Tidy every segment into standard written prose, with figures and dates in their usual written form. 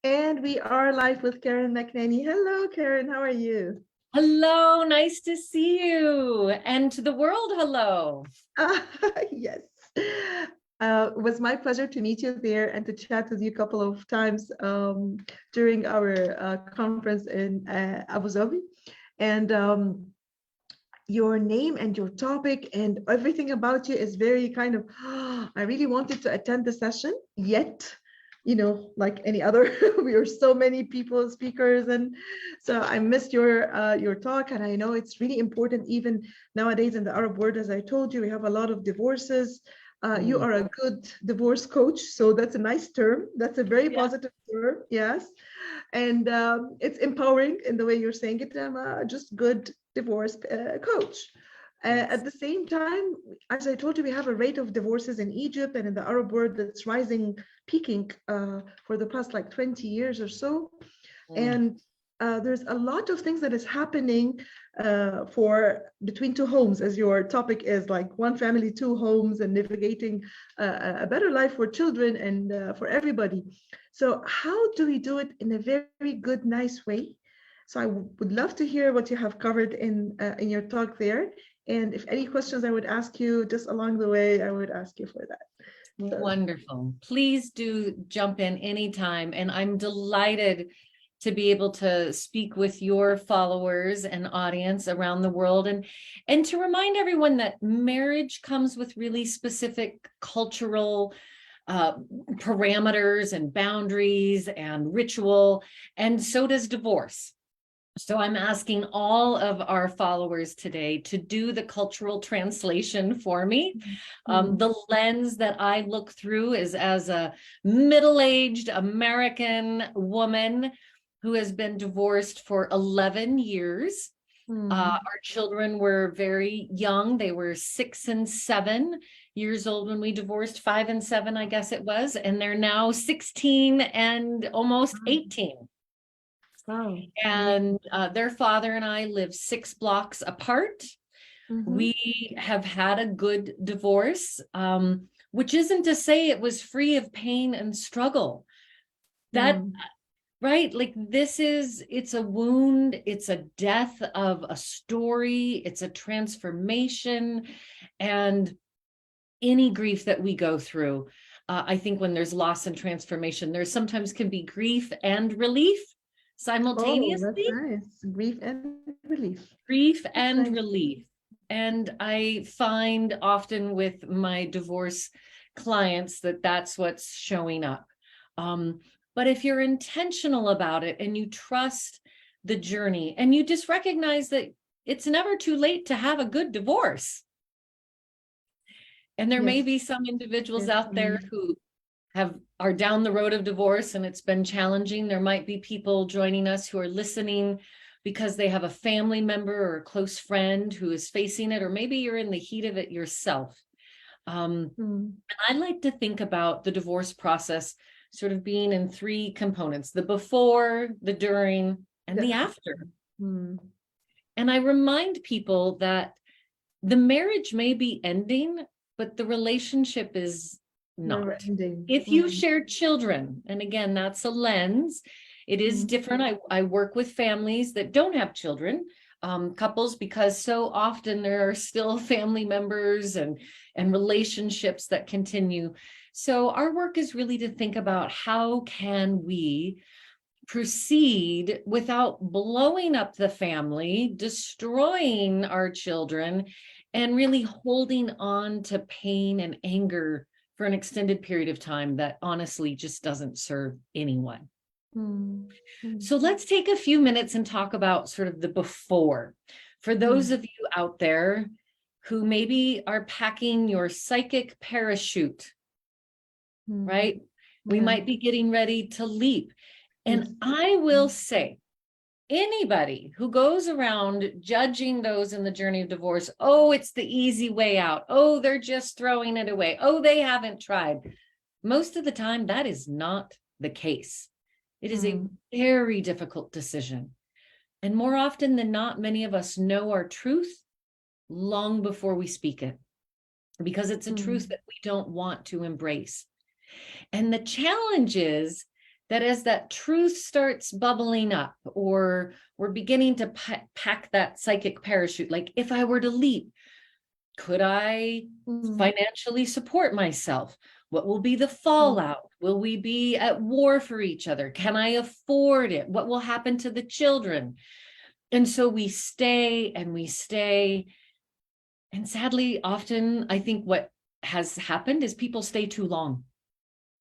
And we are live with Karen McNaney. Hello, Karen. How are you? Hello, nice to see you. And to the world, hello. Yes. It was my pleasure to meet you there and to chat with you a couple of times during our conference in Abu Dhabi. And your name and your topic and everything about you is very kind of, I really wanted to attend the session, yet like any other, we are so many people speakers, and so I missed your talk. And I know it's really important even nowadays in the Arab world. As I told you, we have a lot of divorces. You Mm, are a good divorce coach, so that's a nice term. That's a very yeah. positive term, yes. And it's empowering in the way you're saying it. I'm a just good divorce coach. At Yes. the same time, as I told you, we have a rate of divorces in Egypt and in the Arab world that's rising, peaking for the past like 20 years or so. Mm, And there's a lot of things that is happening for between two homes, as your topic is, like one family, two homes, and navigating a better life for children and for everybody. So how do we do it in a very good, nice way? So I would love to hear what you have covered in your talk there. And if any questions I would ask you just along the way, I would ask you for that. So wonderful. Please do jump in anytime. And I'm delighted to be able to speak with your followers and audience around the world, and to remind everyone that marriage comes with really specific cultural uh, parameters and boundaries and ritual, and so does divorce. So I'm asking all of our followers today to do the cultural translation for me. mm, The lens that I look through is as a middle-aged American woman who has been divorced for 11 years. mm, Our children were very young. They were 6 and 7 years old when we divorced, 5 and 7, I guess it was. And they're now 16 and almost 18. wow. And their father and I live 6 blocks apart. Mm-hmm. We have had a good divorce, which isn't to say it was free of pain and struggle. That, Mm, right? Like it's a wound, it's a death of a story, it's a transformation. And any grief that we go through, I think when there's loss and transformation, there sometimes can be grief and relief oh, that's simultaneously. nice. Grief and relief. Grief That's and nice. relief. And I find often with my divorce clients that that's what's showing up. Um, but if you're intentional about it and you trust the journey and you just recognize that it's never too late to have a good divorce. And there may Yes. be some individuals Yes. out there who are down the road of divorce and it's been challenging. There might be people joining us who are listening because they have a family member or a close friend who is facing it, or maybe you're in the heat of it yourself. Mm, And I like to think about the divorce process sort of being in three components: the before, the during, and the the after. after. Mm, And I remind people that the marriage may be ending, but the relationship is never not. ending. If you share children, and again, that's a lens, it is Mm, different. I work with families that don't have children, couples, because so often there are still family members and relationships that continue. So our work is really to think about how can we proceed without blowing up the family, destroying our children, and really holding on to pain and anger for an extended period of time that honestly just doesn't serve anyone. mm, mm, So let's take a few minutes and talk about sort of the before. For those mm, of you out there who maybe are packing your psychic parachute, mm. right? We Yeah. might be getting ready to leap. Yes. And I will say, anybody who goes around judging those in the journey of divorce, oh, it's the easy way out. Oh, they're just throwing it away. Oh, they haven't tried. Most of the time, that is not the case. It is a Mm, very difficult decision. And more often than not, many of us know our truth long before we speak it because it's a truth mm, that we don't want to embrace. And the challenge is that as that truth starts bubbling up, or we're beginning to pack that psychic parachute, like if I were to leap, could I financially support myself? What will be the fallout? Will we be at war for each other? Can I afford it? What will happen to the children? And so we stay and we stay. And sadly, often I think what has happened is people stay too long.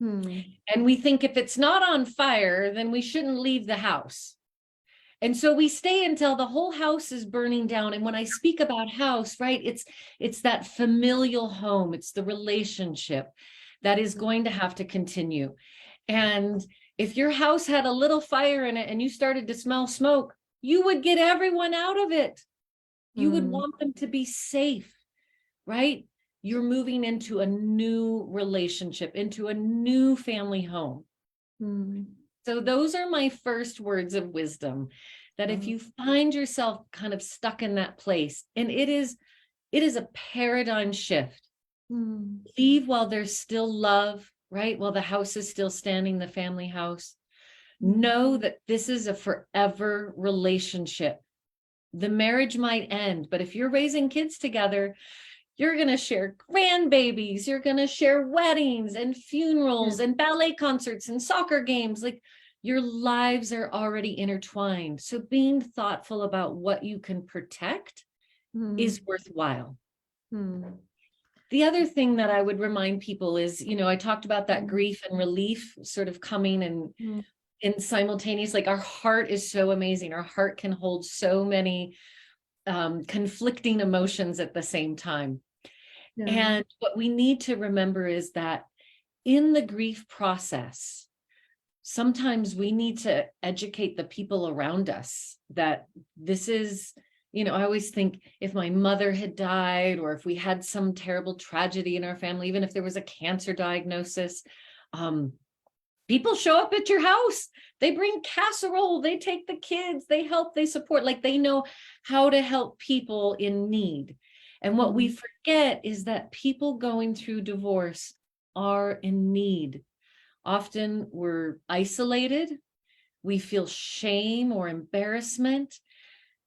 And we think if it's not on fire, then we shouldn't leave the house. And so we stay until the whole house is burning down. And when I speak about house, right, it's that familial home. It's the relationship that is going to have to continue. And if your house had a little fire in it and you started to smell smoke, you would get everyone out of it. You would want them to be safe, right? You're moving into a new relationship, into a new family home. So those are my first words of wisdom, that if you find yourself kind of stuck in that place, and it is a paradigm shift. Leave while there's still love, right? While the house is still standing, the family house. Know that this is a forever relationship. The marriage might end, but if you're raising kids together, you're going to share grandbabies, you're going to share weddings and funerals and ballet concerts and soccer games. Like, your lives are already intertwined. So being thoughtful about what you can protect is worthwhile. The other thing that I would remind people is, I talked about that grief and relief sort of coming and in simultaneous, like our heart is so amazing. Our heart can hold so many conflicting emotions at the same time. And what we need to remember is that in the grief process, sometimes we need to educate the people around us that this is, I always think if my mother had died, or if we had some terrible tragedy in our family, even if there was a cancer diagnosis, people show up at your house. They bring casserole, they take the kids, they help, they support, like they know how to help people in need. And what we forget is that people going through divorce are in need. Often we're isolated. We feel shame or embarrassment.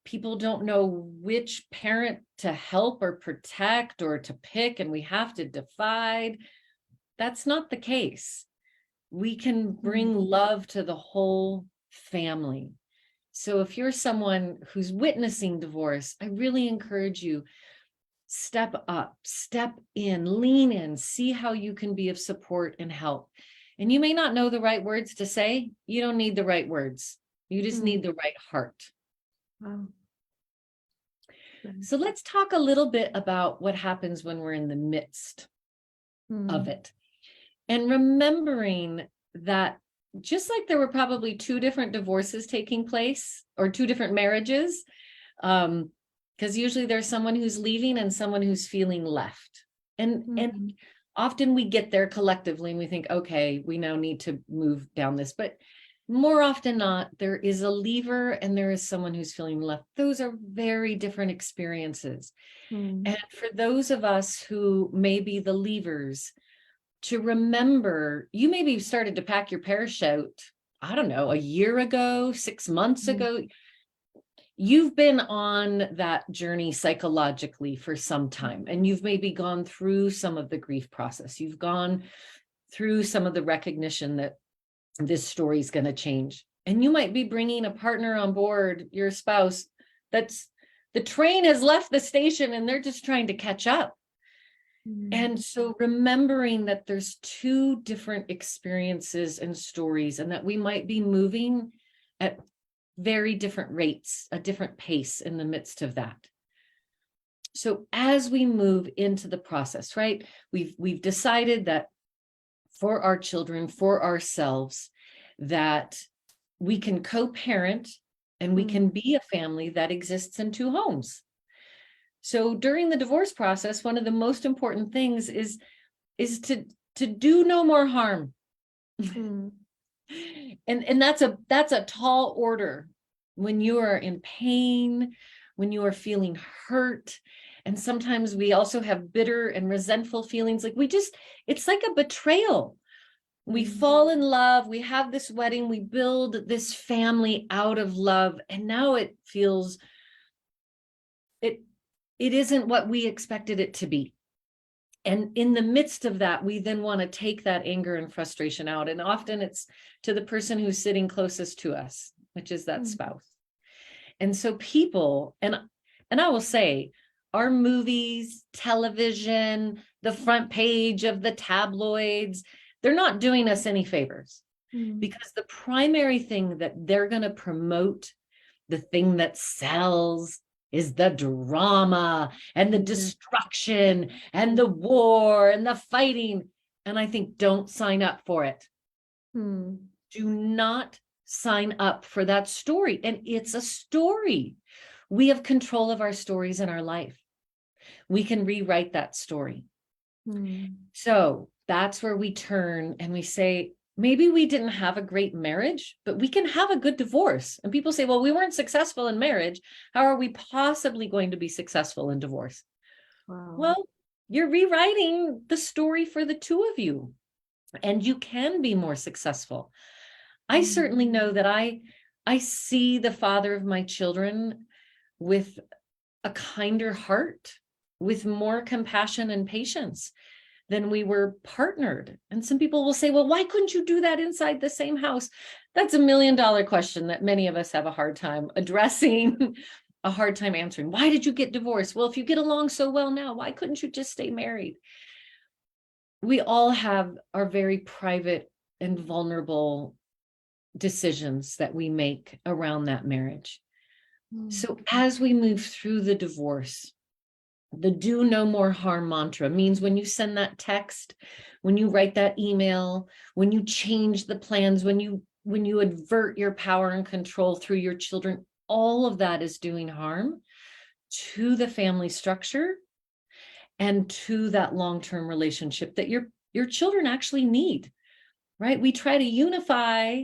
People don't know which parent to help or protect or to pick, and we have to divide. That's not the case. We can bring love to the whole family. So if you're someone who's witnessing divorce, I really encourage you, step up, step in, lean in, see how you can be of support and help. And you may not know the right words to say. You don't need the right words. You just need the right heart. Wow. So let's talk a little bit about what happens when we're in the midst of it. And remembering that just like there were probably two different divorces taking place, or two different marriages, because usually there's someone who's leaving and someone who's feeling left. And often we get there collectively and we think, okay, we now need to move down this. But more often not, there is a leaver and there is someone who's feeling left. Those are very different experiences. And for those of us who may be the leavers, to remember, you maybe started to pack your parachute, I don't know, a year ago, 6 months ago. You've been on that journey psychologically for some time, and you've maybe gone through some of the grief process. You've gone through some of the recognition that this story is going to change. And you might be bringing a partner on board, your spouse, that's the train has left the station and they're just trying to catch up. And so remembering that there's two different experiences and stories, and that we might be moving at very different rates, a different pace in the midst of that. So as we move into the process, right, we've decided that for our children, for ourselves, that we can co-parent and we can be a family that exists in two homes. So during the divorce process, one of the most important things is to do no more harm. And that's a tall order when you are in pain, when you are feeling hurt. And sometimes we also have bitter and resentful feelings. Like it's like a betrayal. We fall in love, we have this wedding, we build this family out of love, and now it feels it isn't what we expected it to be. And in the midst of that, we then want to take that anger and frustration out. And often it's to the person who's sitting closest to us, which is that spouse. And so people, and I will say, our movies, television, the front page of the tabloids, they're not doing us any favors, because the primary thing that they're going to promote, the thing that sells, is the drama and the destruction and the war and the fighting. And I think, don't sign up for it. Do not sign up for that story. And it's a story. We have control of our stories in our life. We can rewrite that story. So that's where we turn and we say, maybe we didn't have a great marriage, but we can have a good divorce. And people say, well, we weren't successful in marriage. How are we possibly going to be successful in divorce? Wow. Well, you're rewriting the story for the two of you, and you can be more successful. I certainly know that I see the father of my children with a kinder heart, with more compassion and patience than we were partnered. And some people will say, well, why couldn't you do that inside the same house? That's $1 million question that many of us have a hard time addressing, a hard time answering. Why did you get divorced? Well, if you get along so well now, why couldn't you just stay married? We all have our very private and vulnerable decisions that we make around that marriage. So as we move through the divorce, the do no more harm mantra means when you send that text, when you write that email, when you change the plans, when you advert your power and control through your children, all of that is doing harm to the family structure and to that long-term relationship that your children actually need, right? We try to unify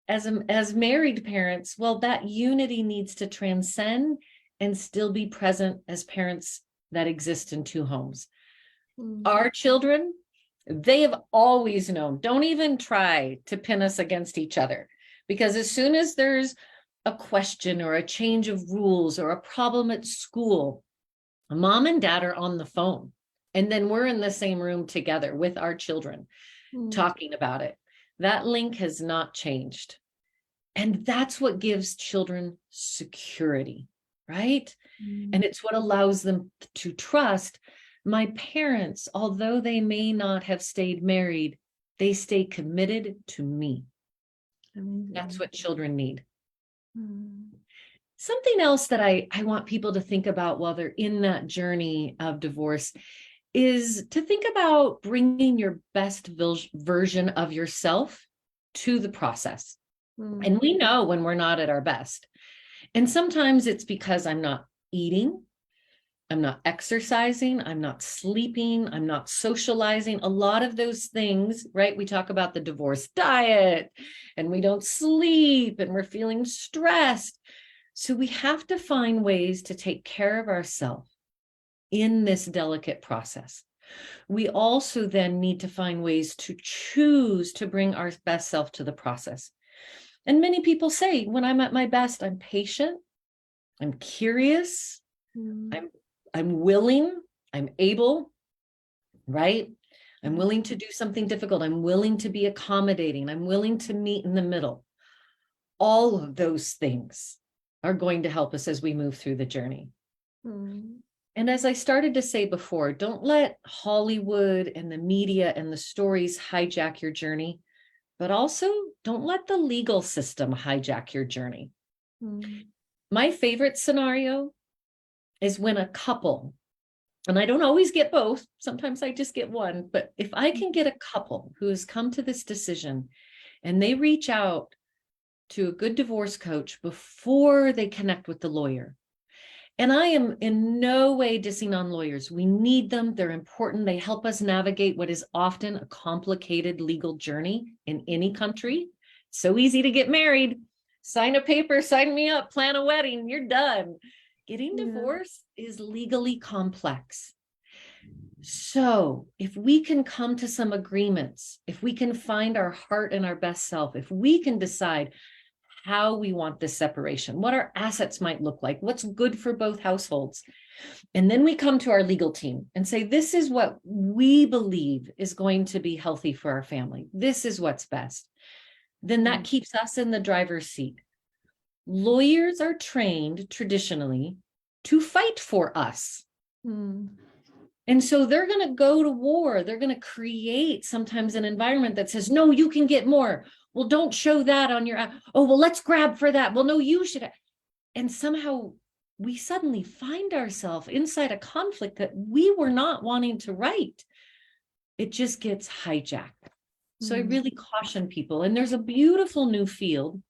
as married parents. Well, that unity needs to transcend and still be present as parents that exist in two homes. Our children, they have always known, don't even try to pin us against each other, because as soon as there's a question or a change of rules or a problem at school, mom and dad are on the phone, and then we're in the same room together with our children talking about it. That link has not changed. And that's what gives children security, right? And it's what allows them to trust my parents, although they may not have stayed married, they stay committed to me. That's what children need. Something else that I want people to think about while they're in that journey of divorce is to think about bringing your best version of yourself to the process. And we know when we're not at our best. And sometimes it's because I'm not eating, I'm not exercising, I'm not sleeping, I'm not socializing. A lot of those things, right? We talk about the divorce diet and we don't sleep and we're feeling stressed. So we have to find ways to take care of ourselves in this delicate process. We also then need to find ways to choose to bring our best self to the process. And many people say, when I'm at my best, I'm patient, I'm curious, I'm willing, I'm able, right? I'm willing to do something difficult. I'm willing to be accommodating. I'm willing to meet in the middle. All of those things are going to help us as we move through the journey. And as I started to say before, don't let Hollywood and the media and the stories hijack your journey, but also don't let the legal system hijack your journey. My favorite scenario is when a couple, and I don't always get both, sometimes I just get one, but if I can get a couple who has come to this decision and they reach out to a good divorce coach before they connect with the lawyer. And I am in no way dissing on lawyers. We need them. They're important. They help us navigate what is often a complicated legal journey in any country. So easy to get married, sign a paper, sign me up, plan a wedding, you're done. Getting divorced is legally complex. So if we can come to some agreements, if we can find our heart and our best self, if we can decide how we want this separation, what our assets might look like, what's good for both households. And then we come to our legal team and say, this is what we believe is going to be healthy for our family. This is what's best. Then that keeps us in the driver's seat. Lawyers are trained traditionally to fight for us. And so they're going to go to war. They're going to create sometimes an environment that says, no, you can get more. Well, don't show that on your, oh, well, let's grab for that. Well, no, you should. And somehow we suddenly find ourselves inside a conflict that we were not wanting to write. It just gets hijacked. So I really caution people. And there's a beautiful new field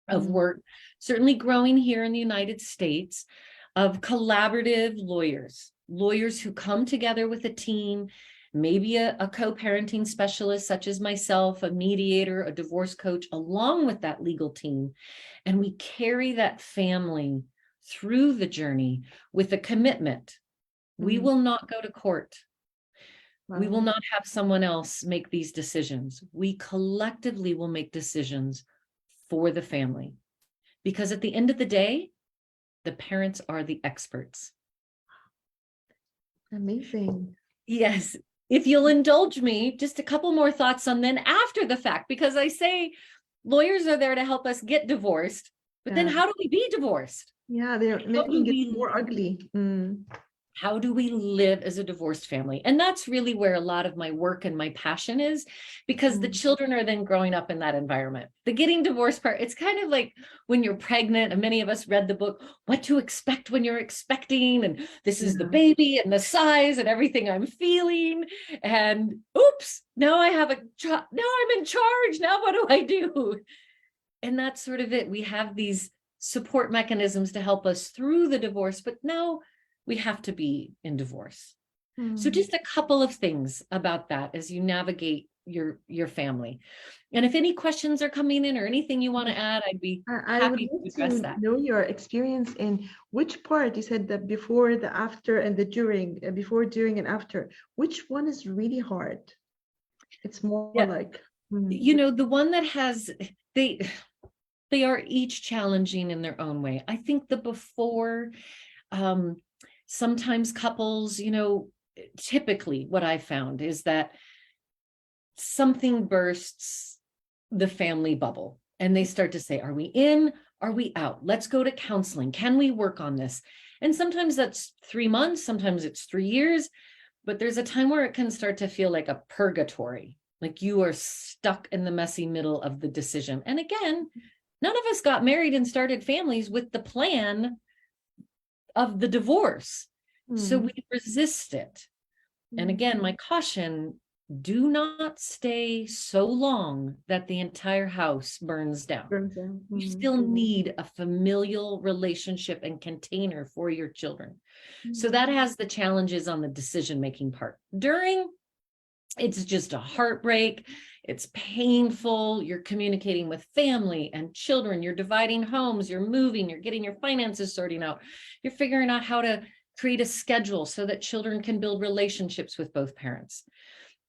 of work, certainly growing here in the United States, of collaborative lawyers who come together with a team, maybe a co-parenting specialist such as myself, a mediator, a divorce coach, along with that legal team. And we carry that family through the journey with a commitment. We will not go to court. We will not have someone else make these decisions. We collectively will make decisions for the family. Because at the end of the day, the parents are the experts. Amazing. Yes. If you'll indulge me, just a couple more thoughts on then after the fact, because I say lawyers are there to help us get divorced, but then how do we be divorced? Yeah, they're making it more ugly. How do we live as a divorced family? And that's really where a lot of my work and my passion is, because the children are then growing up in that environment. The getting divorced part, it's kind of like when you're pregnant, and many of us read the book, What to Expect When You're Expecting, and this is the baby and the size and everything I'm feeling. And oops, now I have now I'm in charge. Now what do I do? And that's sort of it. We have these support mechanisms to help us through the divorce, but now we have to be in divorce. So just a couple of things about that as you navigate your family. And if any questions are coming in or anything you want to add, I'd be happy to address that. Know your experience in which part you said that before, the after, and the during, before, during, and after. Which one is really hard? It's more like, you know, the one that has, they are each challenging in their own way. I think the before, sometimes couples, you know, typically what I found is that something bursts the family bubble and they start to say, are we in? Are we out? Let's go to counseling. Can we work on this? And sometimes that's 3 months, sometimes it's 3 years, but there's a time where it can start to feel like a purgatory, like you are stuck in the messy middle of the decision. And again, none of us got married and started families with the plan of the divorce. So we resist it. And again, my caution, do not stay so long that the entire house burns down. You still need a familial relationship and container for your children. So that has the challenges on the decision-making part. During, it's just a heartbreak. It's painful. You're communicating with family and children. You're dividing homes. You're moving. You're getting your finances sorting out. You're figuring out how to create a schedule so that children can build relationships with both parents.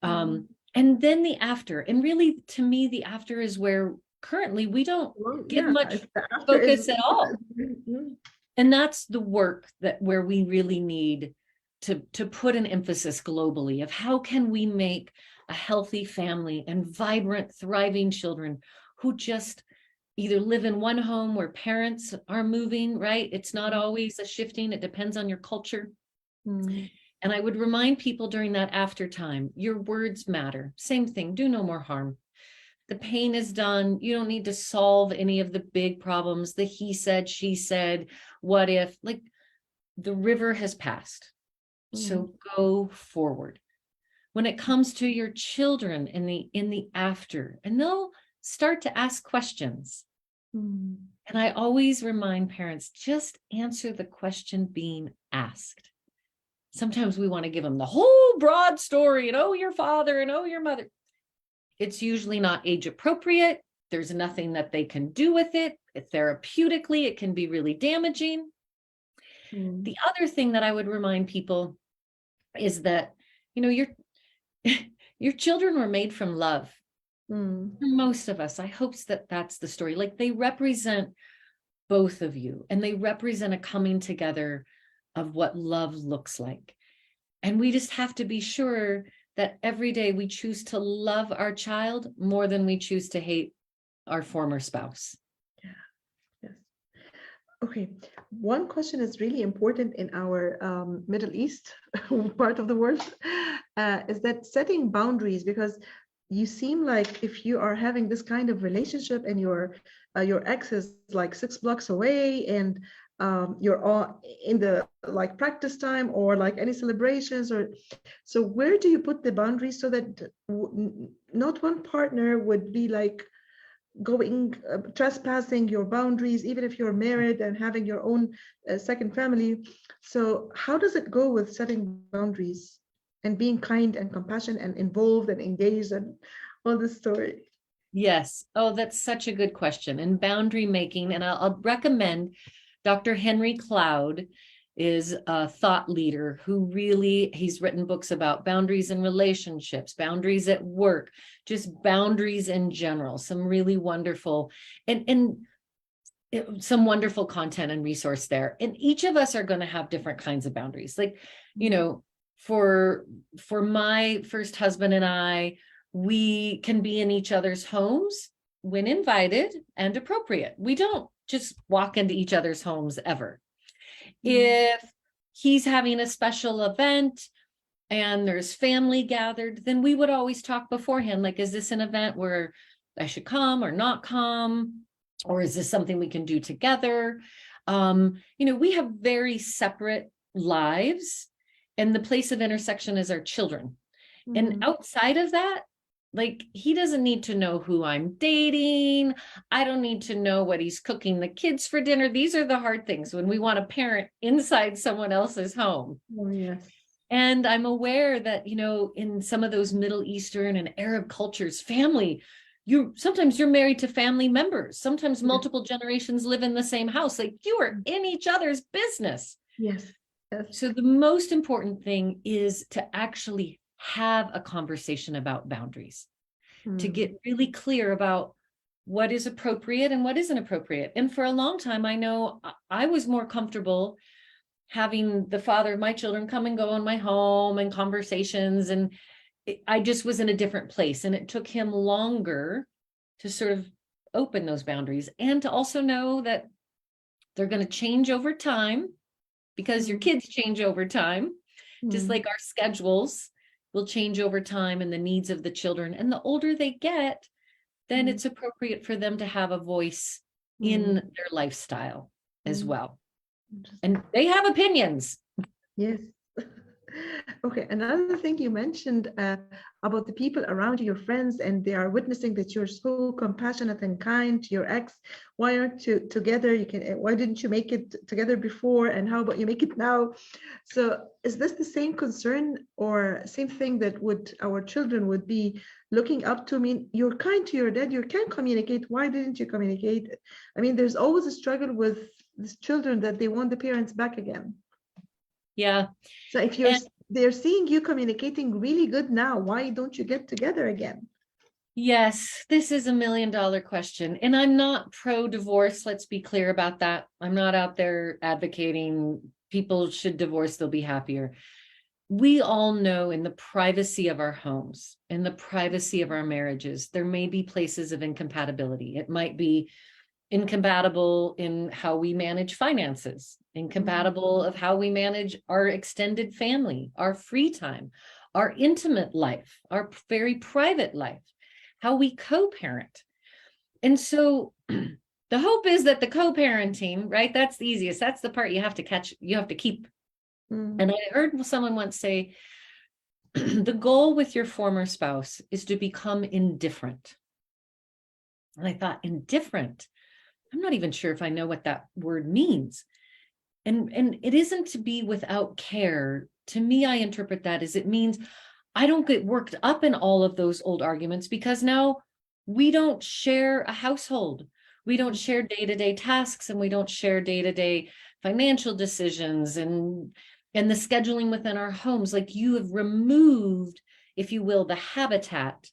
And then the after. And really, to me, the after is where currently we don't get much focus at all. And that's the work where we really need to put an emphasis globally of how can we make a healthy family and vibrant, thriving children who just either live in one home where parents are moving, right? It's not always a shifting. It depends on your culture. And I would remind people during that after time, your words matter. Same thing, do no more harm. The pain is done. You don't need to solve any of the big problems, the he said, she said, what if, like the river has passed. So go forward. When it comes to your children in the after, and they'll start to ask questions. And I always remind parents, just answer the question being asked. Sometimes we want to give them the whole broad story and, oh, your father and, oh, your mother. It's usually not age appropriate. There's nothing that they can do with it. Therapeutically, it can be really damaging. The other thing that I would remind people is that your your children were made from love. Mm. For most of us, I hope that that's the story. Like they represent both of you, and they represent a coming together of what love looks like. And we just have to be sure that every day we choose to love our child more than we choose to hate our former spouse. Yes. Okay. One question is really important in our Middle East part of the world, is that setting boundaries, because you seem like if you are having this kind of relationship and your ex is like 6 blocks away, and you're all in the like practice time or like any celebrations, or so where do you put the boundaries so that not one partner would be like going trespassing your boundaries, even if you're married and having your own second family? So how does it go with setting boundaries and being kind and compassionate and involved and engaged and all this story? Yes. Oh, that's such a good question. And boundary making, and I'll recommend Dr. Henry Cloud is a thought leader who really, he's written books about boundaries in relationships, boundaries at work, just boundaries in general, some really wonderful and some wonderful content and resource there. And each of us are going to have different kinds of boundaries. Like, for my first husband and I, we can be in each other's homes when invited and appropriate. We don't just walk into each other's homes ever. If he's having a special event and there's family gathered, then we would always talk beforehand, like, is this an event where I should come or not come? Or is this something we can do together? We have very separate lives, and the place of intersection is our children. And outside of that, like, he doesn't need to know who I'm dating. I don't need to know what he's cooking the kids for dinner. These are the hard things when we want to parent inside someone else's home. Oh, yes. And I'm aware that, in some of those Middle Eastern and Arab cultures, family, sometimes you're married to family members. Sometimes multiple generations live in the same house. Like, you are in each other's business. Yes. Yes. So the most important thing is to actually have a conversation about boundaries, to get really clear about what is appropriate and what isn't appropriate. And for a long time, I know I was more comfortable having the father of my children come and go in my home and conversations. And I just was in a different place. And it took him longer to sort of open those boundaries and to also know that they're going to change over time, because your kids change over time, just like our schedules will change over time and the needs of the children. And the older they get, then it's appropriate for them to have a voice in their lifestyle as well. And they have opinions. Yes. Okay, another thing you mentioned about the people around you, your friends, and they are witnessing that you're so compassionate and kind to your ex. Why aren't you together? Why didn't you make it together before? And how about you make it now? So is this the same concern or same thing that our children would be looking up to? I mean, you're kind to your dad, you can communicate. Why didn't you communicate? I mean, there's always a struggle with these children that they want the parents back again. Yeah. So if they're seeing you communicating really good now, why don't you get together again? Yes, this is $1 million question. And I'm not pro-divorce. Let's be clear about that. I'm not out there advocating people should divorce, they'll be happier. We all know in the privacy of our homes, in the privacy of our marriages, there may be places of incompatibility. It might be incompatible in how we manage finances, incompatible of how we manage our extended family, our free time, our intimate life, our very private life, how we co-parent. And so the hope is that the co-parenting, right? That's the easiest. That's the part you have to catch, you have to keep. And I heard someone once say, the goal with your former spouse is to become indifferent. And I thought, indifferent? I'm not even sure if I know what that word means. And it isn't to be without care. To me, I interpret that as it means I don't get worked up in all of those old arguments, because now we don't share a household. We don't share day-to-day tasks, and we don't share day-to-day financial decisions. And and the scheduling within our homes, like you have removed, if you will, the habitat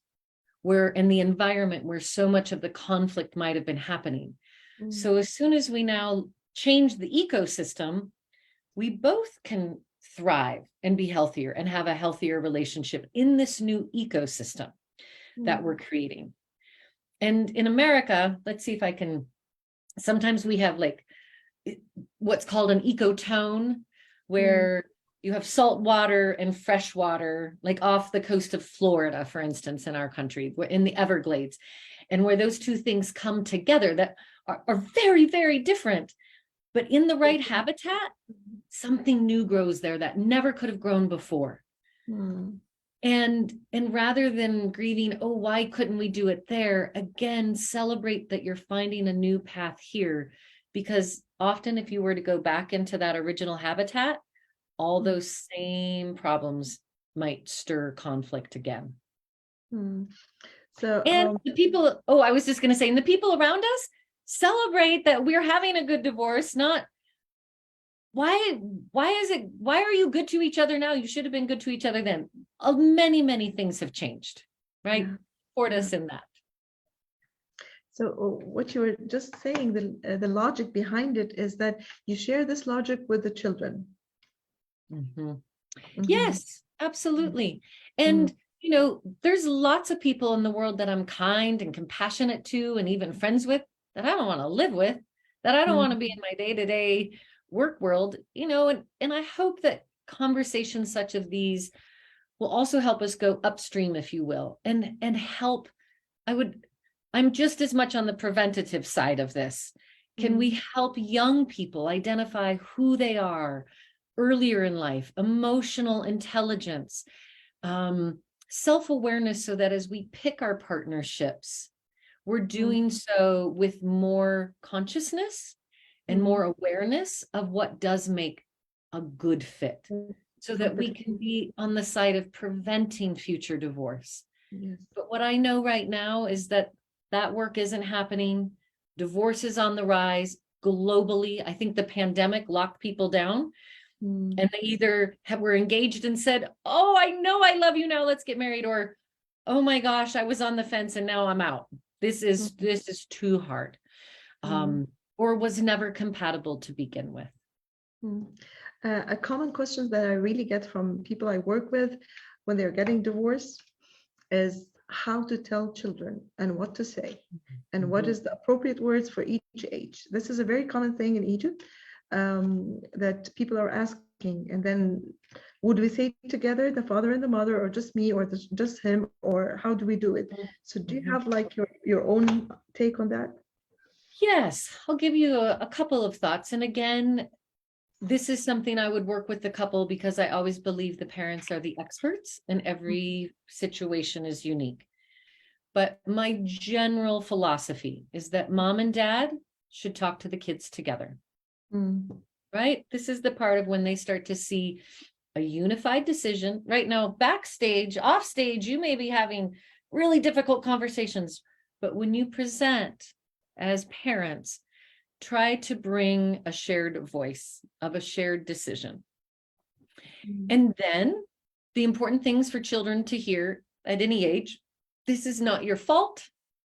where in the environment where so much of the conflict might have been happening. Mm. So as soon as we now change the ecosystem, we both can thrive and be healthier and have a healthier relationship in this new ecosystem that we're creating. And in America, let's see if I can, sometimes we have like what's called an ecotone, where you have salt water and fresh water, like off the coast of Florida, for instance, in our country, in the Everglades, and where those two things come together that are very, very different. But in the right habitat, something new grows there that never could have grown before. Mm. And rather than grieving, oh, why couldn't we do it there? Again, celebrate that you're finding a new path here, because often if you were to go back into that original habitat, all those same problems might stir conflict again. Mm. So, And the people, oh, I was just going to say, and the people around us celebrate that we're having a good divorce, not why are you good to each other now? You should have been good to each other then. Many things have changed, right? yeah. Support Yeah. us in that. So what you were just saying, the logic behind it is that you share this logic with the children. Mhm. Mhm. Yes, absolutely. Mm. And, you know, there's lots of people in the world that I'm kind and compassionate to, and even friends with, that I don't want to live with, that I don't want to be in my day-to-day work world, you know, and I hope that conversations such as these will also help us go upstream, if you will, and help. I'm just as much on the preventative side of this. Can we help young people identify who they are earlier in life, emotional intelligence, self-awareness, so that as we pick our partnerships, we're doing so with more consciousness and more awareness of what does make a good fit, so that we can be on the side of preventing future divorce. Yes. But what I know right now is that that work isn't happening. Divorce is on the rise globally. I think the pandemic locked people down, and they either were engaged and said, oh, I know I love you now, let's get married, or, oh my gosh, I was on the fence and now I'm out. This is too hard, or was never compatible to begin with. A common question that I really get from people I work with when they're getting divorced is how to tell children and what to say and what is the appropriate words for each age. This is a very common thing in Egypt, that people are asking. And then would we say together, the father and the mother, or just me, or just him, or how do we do it? So do you have like your own take on that? Yes, I'll give you a couple of thoughts. And again, this is something I would work with the couple, because I always believe the parents are the experts and every situation is unique. But my general philosophy is that mom and dad should talk to the kids together, right? This is the part of when they start to see a unified decision. Right now, backstage, off stage, you may be having really difficult conversations, but when you present as parents, try to bring a shared voice of a shared decision. And then the important things for children to hear at any age: this is not your fault.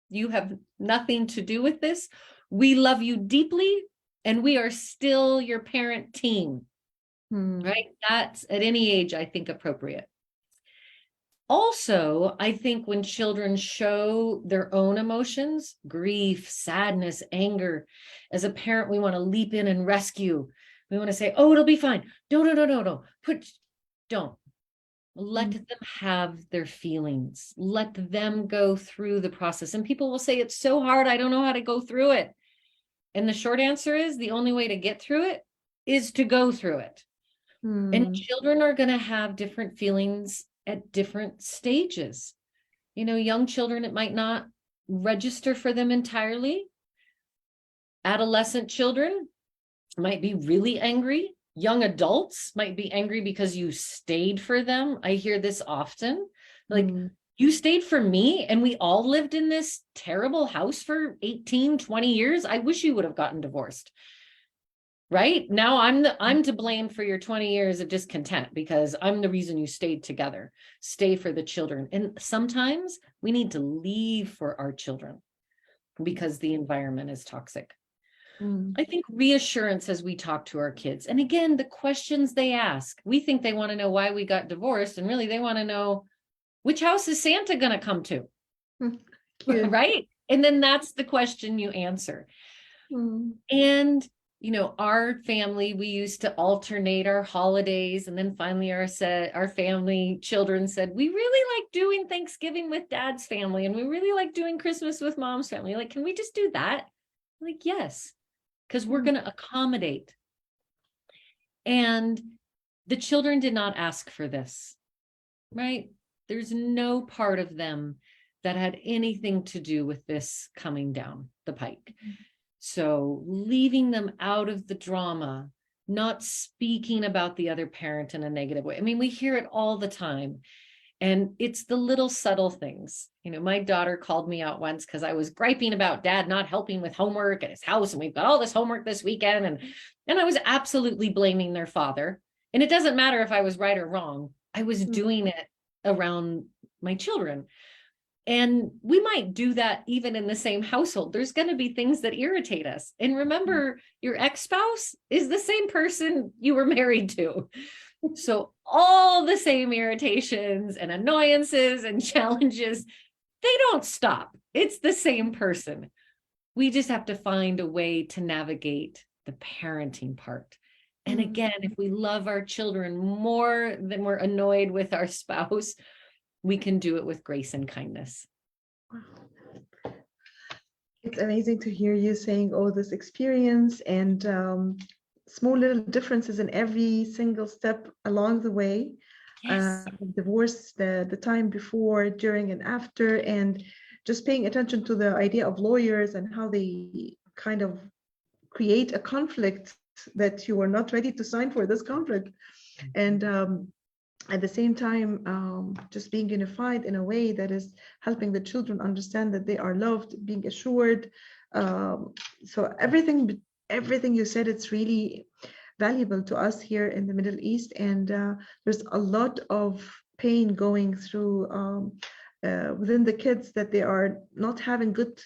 You have nothing to do with this. We love you deeply, and we are still your parent team, right? That's at any age, I think, appropriate. Also, I think when children show their own emotions, grief, sadness, anger, as a parent, we want to leap in and rescue. We want to say, oh, it'll be fine. No. Don't. Let them have their feelings. Let them go through the process. And people will say, it's so hard, I don't know how to go through it. And the short answer is, the only way to get through it is to go through it. And children are going to have different feelings at different stages. You know, young children, it might not register for them entirely. Adolescent children might be really angry. Young adults might be angry because you stayed for them. I hear this often. Like, you stayed for me and we all lived in this terrible house for 18, 20 years. I wish you would have gotten divorced. right? Now I'm to blame for your 20 years of discontent because I'm the reason you stayed together. Stay for the children. And sometimes we need to leave for our children because the environment is toxic. Mm. I think reassurance as we talk to our kids. And again, the questions they ask, we think they want to know why we got divorced. And really, they want to know, which house is Santa going to come to? Cute. Right? And then that's the question you answer. Mm. And, our family, we used to alternate our holidays. And then finally our family children said, we really like doing Thanksgiving with dad's family. And we really like doing Christmas with mom's family. Like, can we just do that? Like, yes, because we're going to accommodate. And the children did not ask for this, right? There's no part of them that had anything to do with this coming down the pike. So leaving them out of the drama, not speaking about the other parent in a negative way. I mean, we hear it all the time. And it's the little subtle things. My daughter called me out once because I was griping about dad not helping with homework at his house. And we've got all this homework this weekend. And I was absolutely blaming their father. And it doesn't matter if I was right or wrong. I was doing it around my children. And we might do that even in the same household. There's going to be things that irritate us. And remember, your ex-spouse is the same person you were married to. So all the same irritations and annoyances and challenges, they don't stop. It's the same person. We just have to find a way to navigate the parenting part. And again, if we love our children more than we're annoyed with our spouse, we can do it with grace and kindness. It's amazing to hear you saying all this experience and small little differences in every single step along the way. Yes. Divorce, the time before, during, and after, and just paying attention to the idea of lawyers and how they kind of create a conflict that you are not ready to sign for this conflict. And at the same time, just being unified in a way that is helping the children understand that they are loved, being assured. So everything you said, it's really valuable to us here in the Middle East. And there's a lot of pain going through within the kids that they are not having good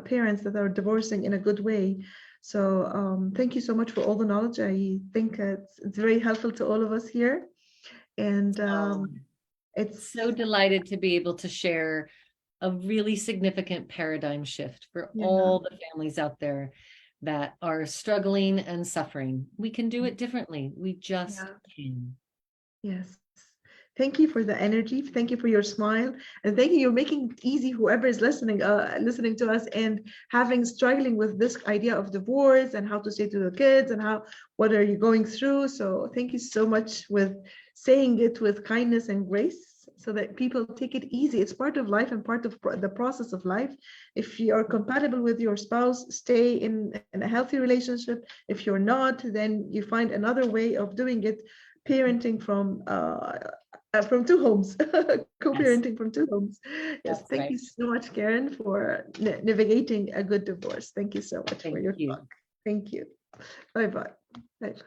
parents that are divorcing in a good way. So thank you so much for all the knowledge. I think it's very helpful to all of us here. And it's so delighted to be able to share a really significant paradigm shift for all the families out there that are struggling and suffering. We can do it differently. We just can. Yes. Thank you for the energy. Thank you for your smile, and thank you. You're making it easy. Whoever is listening to us and struggling with this idea of divorce and how to say to the kids and what are you going through. So thank you so much with saying it with kindness and grace, so that people take it easy. It's part of life and part of the process of life. If you are compatible with your spouse, stay in a healthy relationship. If you're not, then you find another way of doing it. Parenting from 2Homes, co-parenting from 2Homes. Yes, That's thank right. you so much, Karen, for navigating a good divorce. Thank you so much for your talk. Thank you. Bye-bye. Bye-bye.